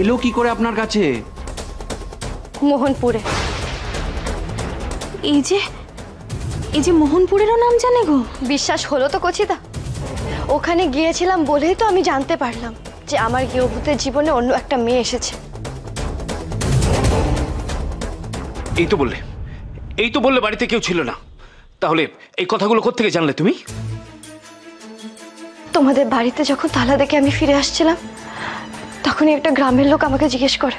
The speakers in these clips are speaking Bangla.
এলো কি করে আপনার কাছে? মোহনপুরে। এই যে মোহনপুরেরও নাম জানে গো? বিশ্বাস হলো তো কচিদা? ওখানে গিয়েছিলাম বলেই তো আমি জানতে পারলাম যে আমার গৃহভূতের জীবনে অন্য একটা মেয়ে এসেছে। এই তো বললে বাড়িতে কেউ ছিল না। তাহলে এই কথাগুলো কোত্থেকে জানলে তুমি? তোমাদের বাড়িতে যখন তালা দেখে আমি ফিরে আসছিলাম, তখনই একটা গ্রামের লোক আমাকে জিজ্ঞেস করে,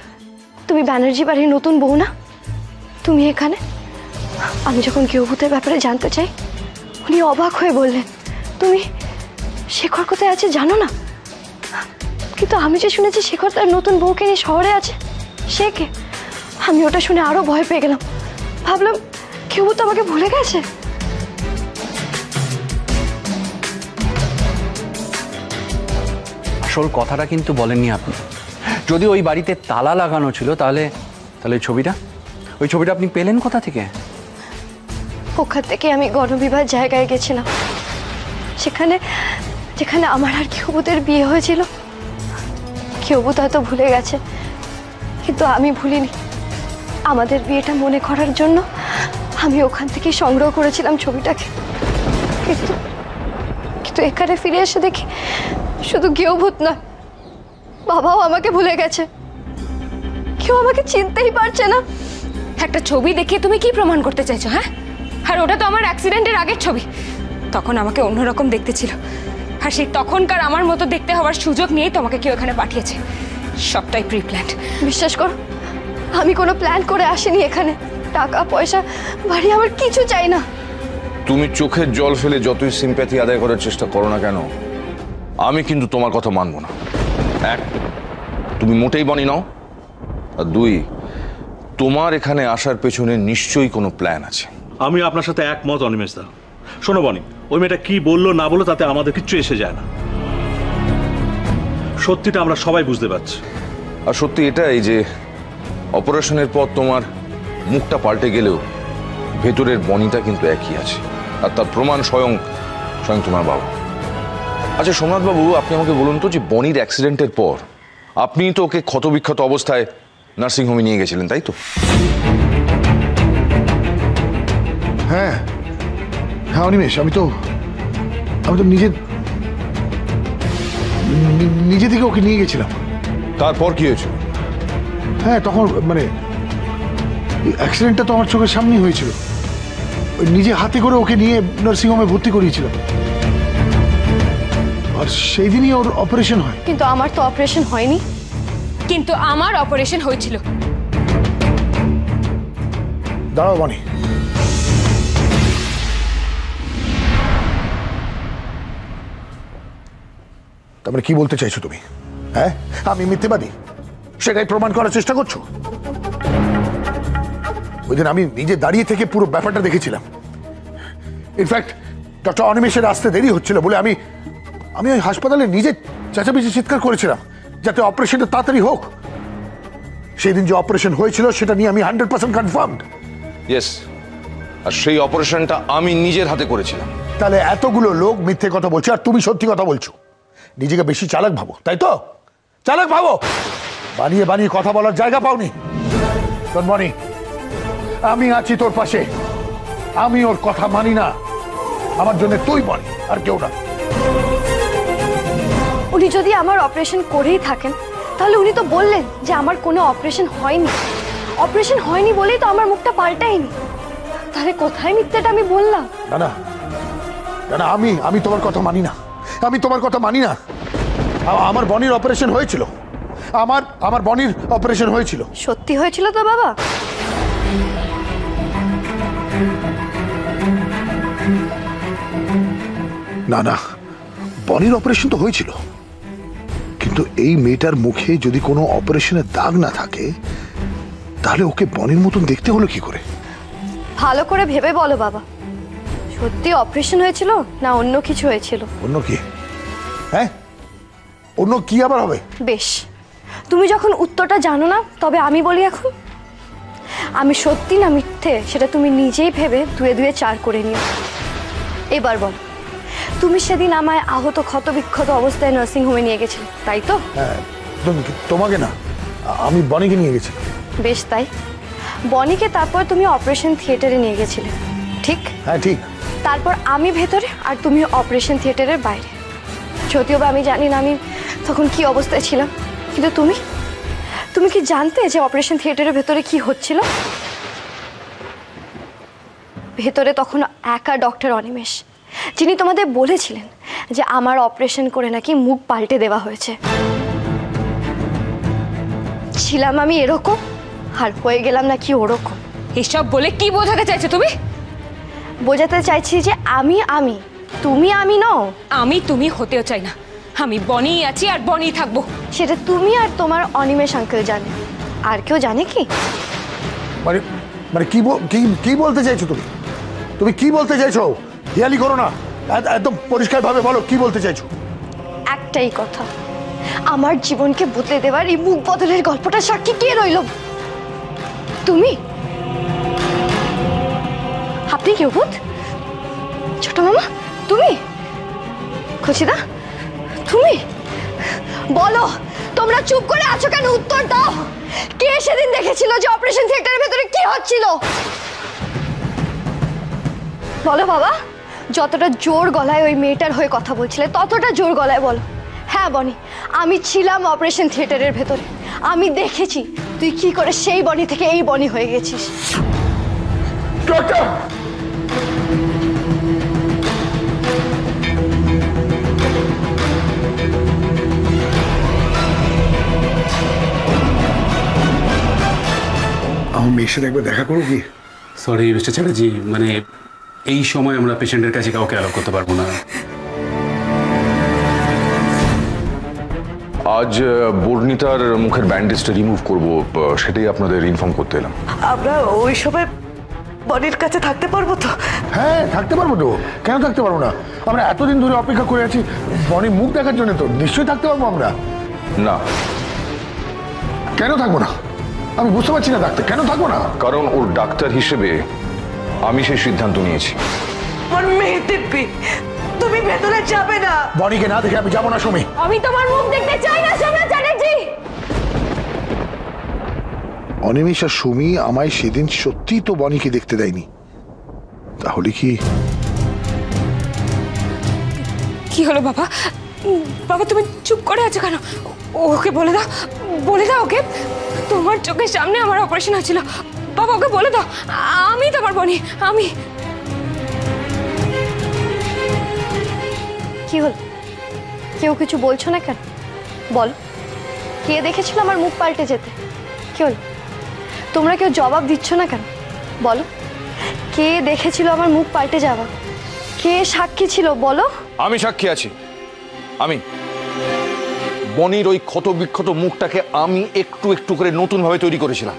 তুমি ব্যানার্জি বাড়ির নতুন বউ না? তুমি এখানে? আমি যখন গৃহভূতের ব্যাপারে জানতে চাই, উনি অবাক হয়ে বললেন, তুমি শেখর কোথায় আছে জানো না? কিন্তু আমি যে শুনেছি শেখর তার নতুন বউকে নিয়ে শহরে আছে। সে কে? আমি ওটা শুনে আরো ভয় পেয়ে গেলাম। ভাবলাম গৃহভূত আমাকে ভুলে গেছে। আসল কথাটা কিন্তু বলেননি আপনি। যদি ওই বাড়িতে তালা লাগানো ছিল তাহলে ওই ছবিটা আপনি পেলেন কোথা থেকে? ওখান থেকে আমি গণবিবাহ জায়গায় গেছিলাম, যেখানে আমার আর গৃহভূতের বিয়ে হয়েছিল। গৃহভূত হয়তো ভুলে গেছে, কিন্তু আমি ভুলিনি। আমাদের বিয়েটা মনে করার জন্য আমি ওখান থেকে সংগ্রহ করেছিলাম ছবিটাকে। কিন্তু এখানে ফিরে এসে দেখি শুধু গৃহভূত নয়, বাবাও আমাকে ভুলে গেছে। কেউ আমাকে চিনতেই পারছে না। একটা ছবি দেখে তুমি কি প্রমাণ করতে চাইছো? হ্যাঁ, আর ওটা তো আমার অ্যাক্সিডেন্টের আগের ছবি। তখন আমাকে অন্যরকম দেখতে ছিল, আর সেই তখনকার আমার মতো দেখতে হওয়ার সুযোগ নিয়েই তোমাকে কেউ এখানে পাঠিয়েছে। সবটাই প্রি প্ল্যান্ড। বিশ্বাস করো, আমি কোনো প্ল্যান করে আসিনি এখানে। টাকা পয়সা বাড়ি আমার কিছু চাই না। তুমি চোখের জল ফেলে যতই সিম্প্যাথি আদায় করার চেষ্টা করো না কেন, আমি কিন্তু তোমার কথা মানব না। এক, তুমি মোটেই বনি নাও, আর দুই, তোমার এখানে আসার পেছনে নিশ্চয়ই কোনো প্ল্যান আছে। আমি আপনার সাথে একমত অনিমেষ দা। শোনো বনি, ওই মেয়েটা কি বললো না বললো তাতে আমাদের কিচ্ছু এসে যায় না। সত্যিটা আমরা সবাই বুঝতে পারছি। আর সত্যি এটাই যে অপারেশনের পর তোমার মুখটা পাল্টে গেলেও ভেতরের বনিটা কিন্তু একই আছে, আর তার প্রমাণ স্বয়ং তোমার বাবা। আচ্ছা সোমনাথ বাবু, আপনি আমাকে বলুন তো, যে বনির অ্যাক্সিডেন্টের পর আপনি তো ওকে ক্ষতবিক্ষত অবস্থায় নার্সিংহোমে নিয়ে গেছিলেন, তাই তো? হ্যাঁ হ্যাঁ অনিমেষ, আমি তো নিজে থেকে ওকে নিয়ে গেছিলাম। তারপর কি হয়েছিল? হ্যাঁ, তখন মানে অ্যাক্সিডেন্টটা তো আমার চোখের সামনেই হয়েছিল। ওই নিজে হাতে করে ওকে নিয়ে নার্সিংহোমে ভর্তি করিয়েছিলাম, আর সেই দিনই ওর অপারেশন হয়। কিন্তু আমার তো অপারেশন হয়নি। কিন্তু আমার অপারেশন হয়েছিল। দাঁড়াও বানি, তারপরে কি বলতে চাইছো তুমি? হ্যাঁ, আমি মিথ্যেবাদী সেটাই প্রমাণ করার চেষ্টা করছো? ওই দিন আমি নিজে দাঁড়িয়ে থেকে পুরো ব্যাপারটা দেখেছিলাম। ইনফ্যাক্ট ডক্টর অনিমেষের আসতে দেরি হচ্ছিল বলে আমি ওই হাসপাতালে নিজে চেঁচামেচি চিৎকার করেছিলাম যাতে অপারেশনটা তাড়াতাড়ি হোক। সেই দিন যে অপারেশন হয়েছিল সেটা নিয়ে আমি 100% কনফার্মড। ইয়েস, আর সেই অপারেশনটা আমি নিজের হাতে করেছিলাম। তাহলে এতগুলো লোক মিথ্যে কথা বলছে আর তুমি সত্যি কথা বলছো। নিজেকে বেশি চালাক ভাবো, তাই তো? চালাক ভাবো, বানিয়ে বানিয়ে কথা বলার জায়গা পাওনি। বনি, আমি আছি তোর পাশে। আমি ওর কথা মানি না, আমার জন্য তুই বনি, আর কেউ না। উনি যদি আমার অপারেশন করেই থাকেন, তাহলে উনি তো বললেন যে আমার কোনো অপারেশন হয়নি। অপারেশন হয়নি বলেই তো আমার মুখটা পাল্টায়নি। তাহলে কোথায় মিথ্যাটা আমি বললাম? না না না, আমি তোমার কথা মানি না। আমি তোমার কথা মানি না। আমার বনির অপারেশন হয়েছিল। আমার বনির অপারেশন হয়েছিল। সত্যি হয়েছিল তো বাবা? না না, বনির অপারেশন তো হয়েছিল, কিন্তু এই মেয়েটার মুখে যদি কোনো অপারেশনের দাগ না থাকে তাহলে ওকে বনির মতন দেখতে হলো কি করে? ভালো করে ভেবে বলো বাবা, সত্যি অপারেশন হয়েছিল না অন্য কিছু হয়েছিল? অন্য কি? হ্যাঁ, অন্য কি আবার হবে? বেশ, তুমি যখন উত্তরটা জানো না, তবে আমি বলি এখন। আমি সত্যি না মিথ্যে সেটা তুমি নিজেই ভেবে 2 2 4 করে নিও। এবার বল, তুমি সেদিন আমায় আহত ক্ষতবিক্ষত অবস্থায় নার্সিংহোমে নিয়ে গেছিলে, তাই তো? হ্যাঁ, তোমাকে না, আমি বনিকে নিয়ে গেছি। বেশ তাই, বনিকে তারপর তুমি অপারেশন থিয়েটারে নিয়ে গেছিলে, ঠিক? হ্যাঁ ঠিক। তারপর আমি ভেতরে আর তুমি অপারেশন থিয়েটারের বাইরে। যদিও বা আমি জানি না আমি তখন কি অবস্থায় ছিলাম, কিন্তু তুমি কি জানতে যে অপারেশন থিয়েটারের ভেতরে কি হচ্ছিল? ভেতরে তখন একা ডক্টর অনিমেষ, যিনি তোমাদের বলেছিলেন যে আমার অপারেশন করে নাকি মুখ পাল্টে দেওয়া হয়েছে। ছিলাম আমি এরকম আর হয়ে গেলাম নাকি ওরকম। এসব বলে কি বোঝাতে চাইছো তুমি? বোঝাতে চাইছি যে তুমি আমি নও। আমি তুমি হতেও চাই না, আমি বনিই আছি আর বনিই থাকবো। সেটা তুমি আর তোমার অনিমেষ আঙ্কেল জানে, আর কেউ জানে কি? মানে মানে কি বলতে চাইছো তুমি? তুমি কি বলতে চাইছো? হিয়ালি করো না, একদম পরিষ্কারভাবে বলো কি বলতে চাইছো। একটাই কথা, আমার জীবনকে বদলে দেওয়ার এই মুখ বদলের গল্পটা সাক্ষী কে রইল? তুমি? আপনি কেউ ভূত? ছোট মামা তুমি? খুশিদা তুমি? বলো, তোমরা চুপ করে আছো কেন? উত্তর দাও। কে সেদিন দেখেছিল যে অপারেশন থিয়েটারের ভেতরে কি হচ্ছিল? বলো বাবা, যতটা জোর গলায় ওই মেয়েটার হয়ে কথা বলছিলে ততটা জোর গলায় বলো। হ্যাঁ বনি, আমি ছিলাম অপারেশন থিয়েটারের ভেতরে, আমি দেখেছি তুই কি করে সেই বনি থেকে এই বনি হয়ে গেছিস। আমার মেয়ের সাথে একবার দেখা করো কি? সরি মিস্টার চ্যাটার্জি, মানে এই সময় আমরা পেশেন্টের কাছে কাউকে অ্যালাউ করতে পারবো না। আজ বর্ণিতার মুখের ব্যান্ডেজটা রিমুভ করব, সেটাই আপনাদের ইনফর্ম করতে এলাম। আমরা ওই সময় বনির কাছে থাকতে পারবো তো? হ্যাঁ থাকতে পারবো তো, কেন থাকতে পারবো না? আমরা এতদিন ধরে অপেক্ষা করে আছি বনির মুখ দেখার জন্য, তো নিশ্চয়ই থাকতে পারবো আমরা। না। কেন থাকবো না? আমি বুঝতে পারছি না ডাক্তার, কেন থাকবো না? কারণ ওর ডাক্তার হিসেবে আমি সেই সিদ্ধান্ত নিয়েছি। আমার মেয়ে দিব্যি, তুমি ভেতরে যাবে না। বনিকে না দেখে আমি যাবো না সুমি। আমি তোমার মুখ দেখতে চাই না সম্রাট চ্যাটার্জি। অনিমেষ আর সুমি আমায় সেদিন সত্যিই তো বনিকে দেখতে দেয়নি, তাহলে কি? কি হলো বাবা? বাবা তুমি চুপ করে আছো কেন? ওকে বলে দাও, বলে দাও ওকে। তোমার চোখের সামনে আমার অপারেশন হয়েছিল, বাবা ওকে বলে দাও আমি তোমার বনি। আমি কি হলো? কেউ কিছু বলছো না কেন? বলো, কে দেখেছিল আমার মুখ পাল্টে যেতে? কি হলো? তোমরা কেউ জবাব দিচ্ছ না কেন? বলো, কে দেখেছিল আমার মুখ পাল্টে যাওয়া? কে সাক্ষী ছিল বলো? আমি সাক্ষী আছি। আমি বনির ওই ক্ষত বিক্ষত মুখটাকে আমি একটু একটু করে নতুন ভাবে তৈরি করেছিলাম।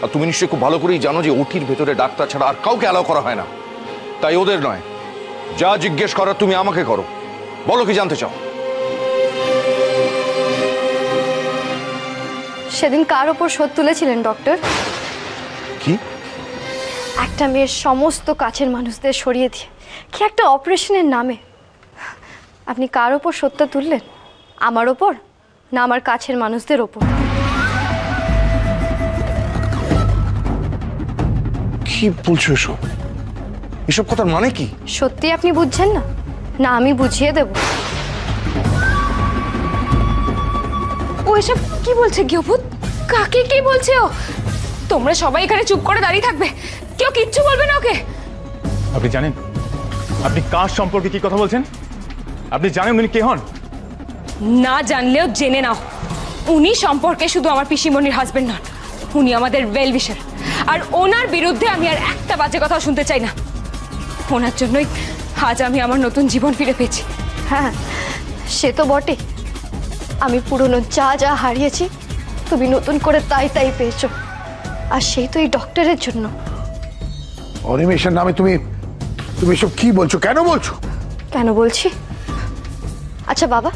আর তুমি নিশ্চয়ই খুব ভালো করেই জানো যে ওটির ভেতরে ডাক্তার ছাড়া আর কাউকে অ্যালাউ করা হয় না। তাই ওদের নয়, যা জিজ্ঞেস করার তুমি আমাকে করো। বলো কি জানতে চাও? সেদিন কার ওপর শোধ তুলেছিলেন ডক্টর? কি? একটা মেয়ের সমস্ত কাছের মানুষদের সরিয়ে দিয়ে কি একটা অপারেশনের নামে আপনি কার ওপর শোধটা তুললেন? আমার ওপর না আমার কাছের মানুষদের ওপর? কি বলছো এসব? এসব কথার মানে কি? সত্যি আপনি বুঝছেন না? না আমি বুঝিয়ে দেব। ও এসব কি বলছে গৃহভূত? কাকে কি বলছে ও? তোমরা সবাই এখানে চুপ করে দাঁড়িয়ে থাকবে, কেউ কিচ্ছু বলবে না ওকে? আপনি জানেন আপনি কার সম্পর্কে কি কথা বলছেন? আপনি জানেন উনি কে হন? না জানলেও জেনে নাও, উনি সম্পর্কে শুধু আমার পিসিমণির হাজবেন্ড নন, উনি আমাদের ওয়েল উইশার। আর ওনার বিরুদ্ধে আমি আর একটা বাজে কথা শুনতে চাই না। ওনার জন্যই আজ আমি আমার নতুন জীবন ফিরে পেয়েছি। হ্যাঁ সে তো বটে, আমি পুরনো যা যা হারিয়েছি তুমি নতুন করে তাই তাই পেয়েছো, আর সেই তো এই ডক্টরের জন্য। অনিমেষের নামে তুমি এসব কি বলছো? কেন বলছো? কেন বলছি? আচ্ছা বাবা,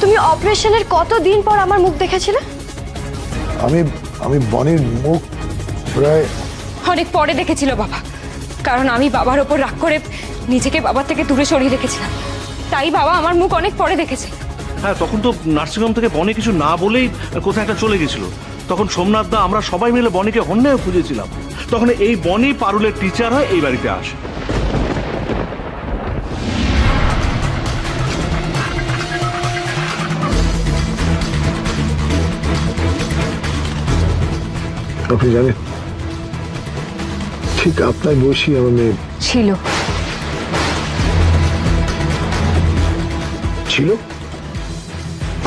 তুমি অপারেশনের কতদিন পর আমার মুখ দেখেছিলে? আমি বনির মুখ প্রায় অনেক পরে দেখেছিল বাবা, কারণ আমি বাবার ওপর রাগ করে নিজেকে বাবার থেকে দূরে সরিয়ে রেখেছিলাম, তাই বাবা আমার মুখ অনেক পরে দেখেছে। হ্যাঁ, তখন তো নার্সিংহোম থেকে বনি কিছু না বলেই কোথায় একটা চলে গেছিল। তখন সোমনাথ দা আমরা সবাই মিলে বনিকে হন্যায় খুঁজেছিলাম। তখন এই বনি পারুলের টিচার হয়ে এই বাড়িতে আসে। আপনি জানেন ঠিক আপনার বয়সী আমার মেয়ে ছিল। ছিল?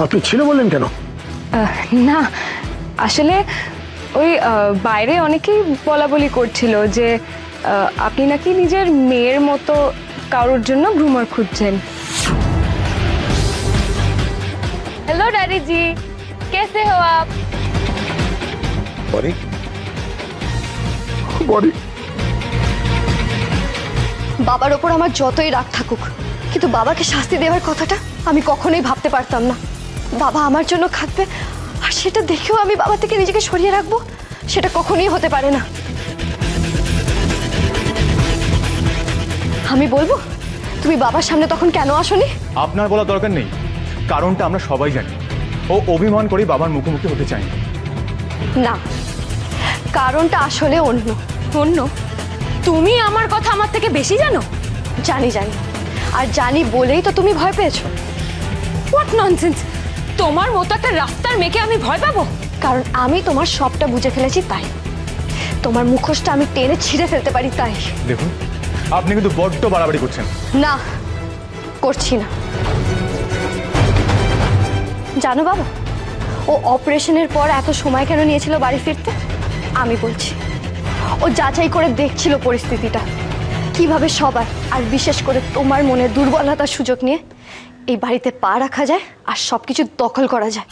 আপনি ছিল বললেন কেন? না, আসলে ওই বাইরে অনেকেই বলা বলি করছিল যে আপনি নাকি নিজের মেয়ের মতো কারোর জন্য গ্রুমার খুঁজছেন। हेलो डैडी जी, कैसे हो आप? বনি, বনি, বাবার ওপর আমার যতই রাগ থাকুক, কিন্তু বাবাকে শাস্তি দেওয়ার কথাটা আমি কখনোই ভাবতে পারতাম না। বাবা আমার জন্য খাটবে আর সেটা দেখেও আমি বাবা থেকে নিজেকে সরিয়ে রাখবো, সেটা কখনোই হতে পারে না। আমি বলবো তুমি বাবার সামনে তখন কেন আসোনি? আপনার বলা দরকার নেই, কারণটা আমরা সবাই জানি। ও অভিমান করে বাবার মুখোমুখি হতে চায় না, কারণটা আসলে অন্য। অন্য? তুমি আমার কথা আমার থেকে বেশি জানো? জানি জানি, আর জানি বলেই তো তুমি ভয় পেয়েছো। What nonsense! তোমার মতো একটা রাস্তার মেয়েকে আমি ভয় পাবো? কারণ আমি তোমার সবটা বুঝে ফেলেছি তাই। তোমার মুখোশটা আমি টেনে ছিঁড়ে ফেলতে পারি তাই। দেখুন, আপনি কিন্তু বড্ড বাড়াবাড়ি করছেন। না, করছি না। জানো বাবা, ও অপারেশনের পর এত সময় কেন নিয়েছিল বাড়ি ফিরতে? আমি বলছি, ও যাচাই করে দেখছিল পরিস্থিতিটা, কিভাবে সবার আর বিশেষ করে তোমার মনে দুর্বলতার সুযোগ নিয়ে এই বাড়িতে পা রাখা যায় আর সবকিছু দখল করা যায়।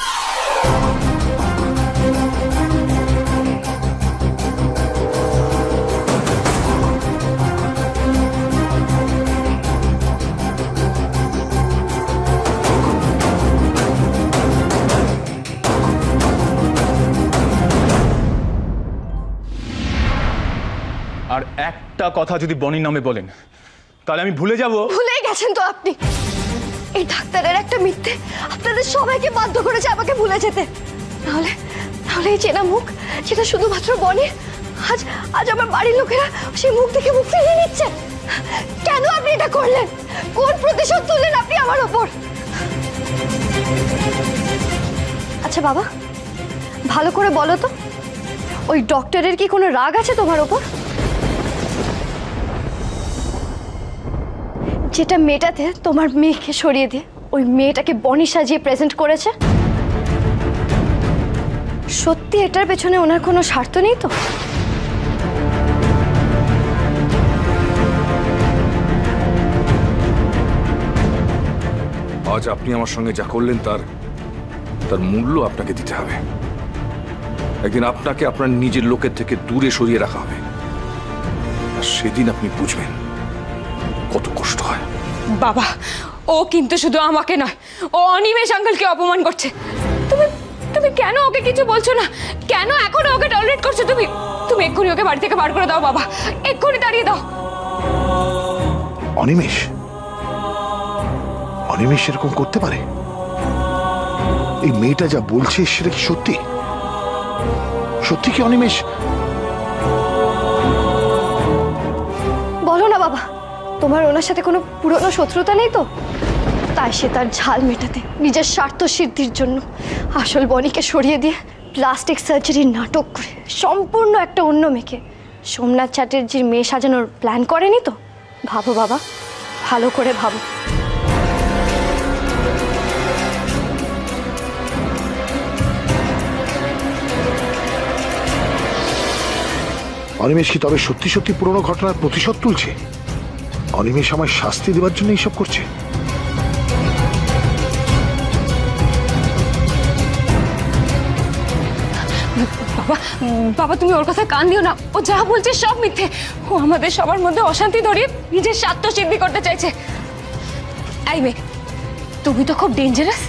আর একটা কথা যদি বনির নামে বলেন তাহলে আমি ভুলে যাব। ভুলে গেছেন তো আপনি। এই ডাক্তারের একটা মিথ্যে আপনাদের সবাইকে বাধ্য করেছে আমাকে ভুলে যেতে। তাহলে তাহলে এই চেনা মুখ, যেটা শুধুমাত্র বনির, আজ আজ আমার বাড়ির লোকেরা সেই মুখ দেখে মুখ ফিরিয়ে নিচ্ছে। কেন আপনি এটা করলেন? কোন প্রতিশোধ তুললেন আপনি আমার ওপর? আচ্ছা বাবা, ভালো করে বলো তো, ওই ডক্টরের কি কোনো রাগ আছে তোমার ওপর? যেটা মেয়েটাতে তোমার মেয়েকে সরিয়ে দিয়ে ওই মেয়েটাকে বনি সাজিয়ে প্রেজেন্ট করেছে, সত্যি এটার পেছনে ওনার কোনো স্বার্থ নেই তো? আজ আপনি আমার সঙ্গে যা করলেন তার মূল্য আপনাকে দিতে হবে। একদিন আপনাকে আপনার নিজের লোকের থেকে দূরে সরিয়ে রাখা হবে, আর সেদিন আপনি বুঝবেন কত কষ্ট হয়। বাবা, ও কিন্তু শুধু আমাকে নয়, ও অনিমেষ আঙ্কেলকে অপমান করছে। তুমি তুমি কেন ওকে কিছু বলছো না? কেন এখনো ওকে টলারেট করছো? তুমি তুমি এক্ষুনি ওকে বাড়ি থেকে বার করে দাও বাবা, এক্ষুনি তাড়িয়ে দাও। অনিমেষ? অনিমেষ এরকম করতে পারে? এই মেয়েটা যা বলছে সেটা কি সত্যি? সত্যি কি অনিমেষ? বলো না বাবা, তোমার ওনার সাথে কোনো পুরনো শত্রুতা নেই তো? তাই সে তার ঝাল মেটাতে নিজের স্বার্থ সিদ্ধির জন্য আসল বনিকে সরিয়ে দিয়ে প্লাস্টিক সার্জারির নাটক করে সম্পূর্ণ একটা অন্য মেয়েকে সোমনাথ চ্যাটার্জির মেয়ে সাজানোর প্ল্যান করেনি তো? ভাবো বাবা, ভালো করে ভাবো। অনিমেষ কি তবে সত্যি সত্যি পুরনো ঘটনার প্রতিশোধ তুলছে? অনিমেষ আমায় শাস্তি দেওয়ার জন্য এইসব করছে? বাবা বাবা, তুমি ওর কথা কান দিও না। ও যা বলছে সব মিথ্যে। ও আমাদের সবার মধ্যে অশান্তি ধরিয়ে নিজের স্বার্থ সিদ্ধি করতে চাইছে। এই মেয়ে, তুমি তো খুব ডেঞ্জারাস।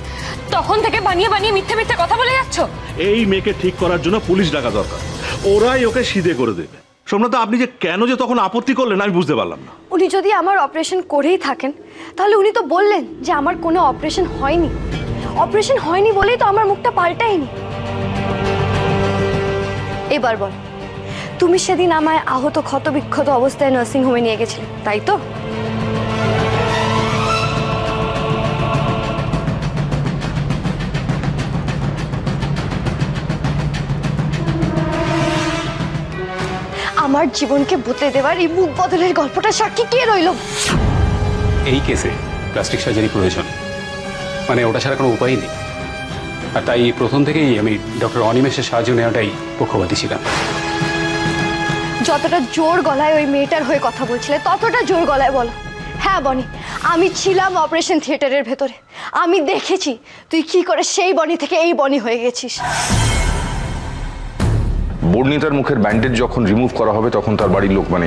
তখন থেকে বানিয়ে বানিয়ে মিথ্যে মিথ্যে কথা বলে যাচ্ছ। এই মেয়েকে ঠিক করার জন্য পুলিশ ডাকা দরকার, ওরাই ওকে সিধে করে দেবে। সোমনাথ, আপনি যে কেন যে তখন আপত্তি করলেন আমি বুঝতে পারলাম না। উনি যদি আমার অপারেশন করেই থাকেন তাহলে উনি তো বললেন যে আমার কোনো অপারেশন হয়নি। অপারেশন হয়নি বলেই তো আমার মুখটা পাল্টায়নি। এবার বল, তুমি সেদিন আমায় আহত ক্ষতবিক্ষত অবস্থায় নার্সিং হোমে নিয়ে গেছিলে, তাই তো? আমার জীবনকে বদলে দেওয়ার এই মুখ বদলের গল্পটা সাক্ষী কে রইল? এই কেসে প্লাস্টিক সার্জারি প্রয়োজন, মানে ওটা ছাড়া কোনো উপায় নেই। আর তাই প্রথম থেকেই আমি ডক্টর অনিমেষের সাহায্য নেওয়াটাই পক্ষপাতী ছিলাম। যতটা জোর গলায় ওই মেয়েটার হয়ে কথা বলছিলে ততটা জোর গলায় বলো। হ্যাঁ বনি, আমি ছিলাম অপারেশন থিয়েটারের ভেতরে, আমি দেখেছি তুই কি করে সেই বনি থেকে এই বনি হয়ে গেছিস। বর্ণিতার মুখের ব্যান্ডেজ যখন রিমুভ করা হবে তখন তার বাড়ির লোক মানে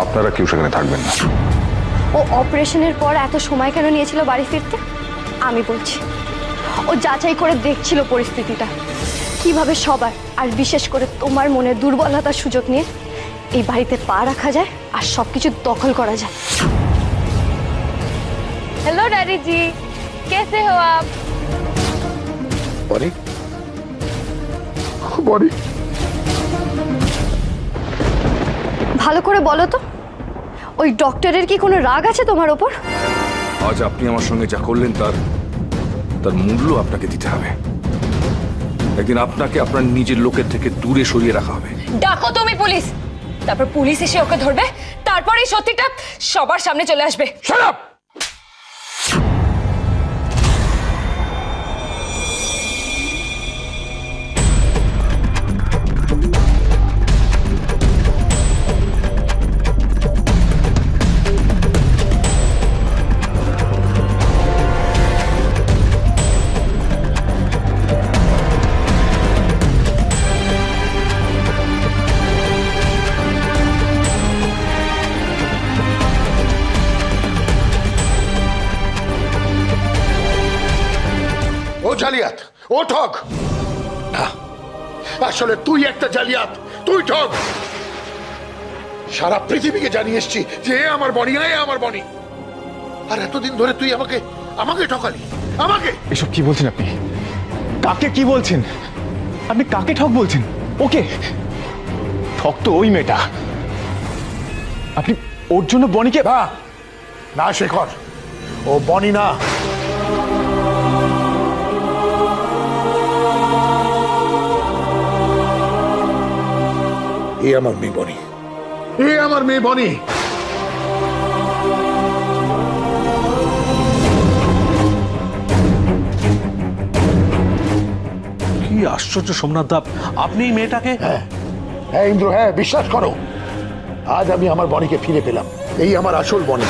আপনারা কেউ সেখানে থাকবেন না। ও অপারেশনের পর এত সময় কেন নিয়েছিল বাড়ি ফিরতে? আমি বলছি, ও যাচাই করে দেখছিল পরিস্থিতিটা, কিভাবে সবার আর বিশেষ করে তোমার মনে দুর্বলতার সুযোগ নিয়ে এই বাড়িতে পা রাখা যায় আর সবকিছু দখল করা যায়। हेलो डैडी जी, कैसे हो आप? বনি, বনি, ভালো করে বলো তো, ওই ডক্টরের কি কোনো রাগ আছে তোমার ওপর? আজ আপনি আমার সঙ্গে যা করলেন তার মূল্য আপনাকে দিতে হবে। একদিন আপনাকে আপনার নিজের লোকের থেকে দূরে সরিয়ে রাখা হবে। ডাকো তুমি পুলিশ, তারপর পুলিশ এসে ওকে ধরবে, তারপর এই সত্যিটা সবার সামনে চলে আসবে। Shut up! ও জালিয়াত, ও ঠগ। আসলে তুই একটা জালিয়াত, তুই ঠগ। সারা পৃথিবীকে জানিয়ে এসছি যে এ আমার বনি, এ আমার বনি। আর এতদিন ধরে তুই আমাকে ঠকালি, আমাকে। এসব কি বলছেন আপনি? কাকে কি বলছেন আপনি? কাকে ঠক বলছেন? ওকে ঠক তো ওই মেয়েটা। আপনি ওর জন্য বনিকে না শেখর, ও বনি না। এ আমার মেয়ে বনি, এ আমার মেয়ে বনি। কি আশ্চর্য সোমনাথ দা, আপনি এই মেয়েটাকে? হ্যাঁ ইন্দ্র, হ্যাঁ বিশ্বাস করো, আজ আমি আমার বনিকে ফিরে পেলাম। এই আমার আসল বনি।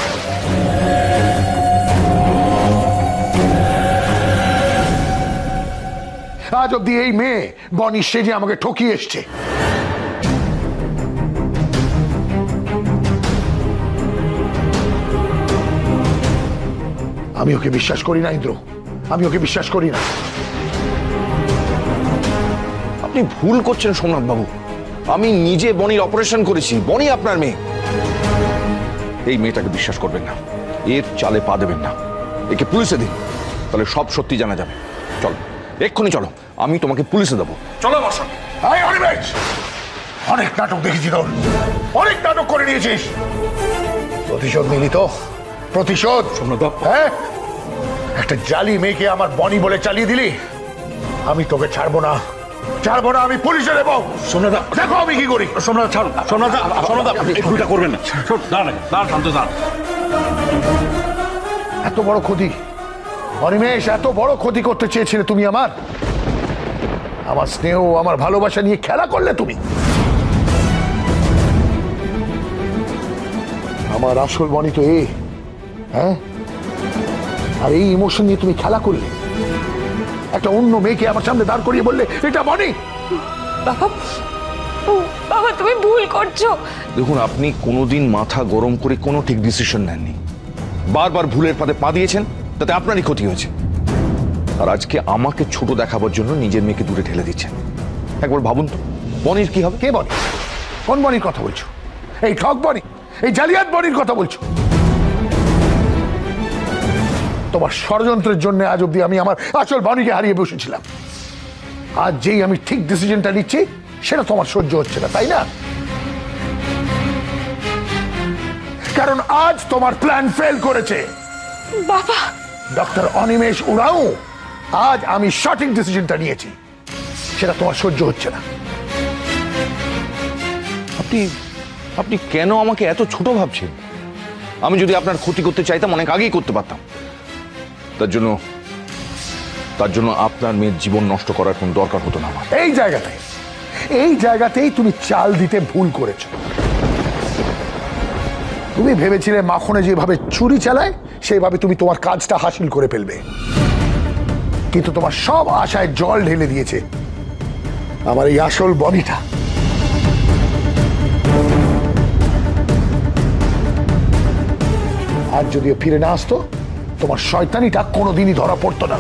আজ অব্দি এই মেয়ে বনি সেজে আমাকে ঠকিয়ে এসছে। আমি ওকে বিশ্বাস করি না ইন্দ্র, আমি ওকে বিশ্বাস করি না। আপনি ভুল করছেন সোমনাথ বাবু। আমি নিজে বনির অপারেশন করেছি, বনি আপনার মেয়ে। এই মেয়েটাকে বিশ্বাস করবেন না, এর চালে পা দেবেন না। একে পুলিশে দিন, তাহলে সব সত্যি জানা যাবে। চলো এক্ষুনি চলো, আমি তোমাকে পুলিশে দেবো। চলো আমার সঙ্গে। অনেক নাটক দেখেছি তোর, অনেক নাটক করে নিয়েছিস। প্রতিশোধ নিলি তো? প্রতিশোধ? হ্যাঁ, একটা জালি মেয়েকে আমার বনি বলে চালিয়ে দিলি। আমি তোকে ছাড়বো না, ছাড়বো না, আমি পুলিশে দেবো। সোমনাথ, দেখো আমি কি করি। সোমনাথ ছাড়ুন, সোমনাথ, সোমনাথ, এই ভুলটা করবেন না। দাঁড়ান, শান্ত দাঁড়ান। এত বড় ক্ষতি, অনিমেষ, এত বড় ক্ষতি করতে চেয়েছিলে তুমি আমার। আমার স্নেহ, আমার ভালোবাসা নিয়ে খেলা করলে তুমি। আমার আসল বনি তো হ্যাঁ, আর এই ইমোশন নিয়ে তুমি খেলা করলে। একটা অন্য মেয়েকে আমার সামনে দাঁড় করিয়ে বললে এটা বনি। বাবা তুমি ভুল করছো। দেখুন, আপনি কোনোদিন মাথা গরম করে কোনো ঠিক ডিসিশন নেননি। বারবার ভুলের পথে পা দিয়েছেন, তাতে আপনারই ক্ষতি হয়েছে। আর আজকে আমাকে ছোট দেখাবার জন্য নিজের মেয়েকে দূরে ঠেলে দিচ্ছেন। একবার ভাবুন তো, বনির কি হবে? কে বনি? কোন বনির কথা বলছো? এই ঠক বনি, এই জালিয়াত বনির কথা বলছো? তোমার ষড়যন্ত্রের জন্য আজ অব্দি আমি আমার আসল বনিকে হারিয়ে বসেছিলাম। আজ যেই আমি ঠিক ডিসিশনটা নিচ্ছি সেটা তোমার সহ্য হচ্ছে না, তাই না? কারণ আজ তোমার প্ল্যান ফেল করেছে। বাবা, ডক্টর অনিমেষ উরাও, আজ আমি সঠিক ডিসিশনটা নিয়েছি, সেটা তোমার সহ্য হচ্ছে না। আপনি কেন আমাকে এত ছোট ভাবছেন? আমি যদি আপনার ক্ষতি করতে চাইতাম অনেক আগেই করতে পারতাম। তার জন্য আপনার মেয়ের জীবন নষ্ট করার কোনো দরকার হতো না আমার। এই জায়গাতেই তুমি চাল দিতে ভুল করেছ। তুমি ভেবেছিলে মাখনে যেভাবে ছুরি চালায় সেইভাবে তুমি তোমার কাজটা হাসিল করে ফেলবে, কিন্তু তোমার সব আশায় জল ঢেলে দিয়েছে আমার এই আসল বনিটা। আর যদিও ফিরে না আসতো, তোমার শয়তানিটা কোনোদিনই ধরা পড়তো না।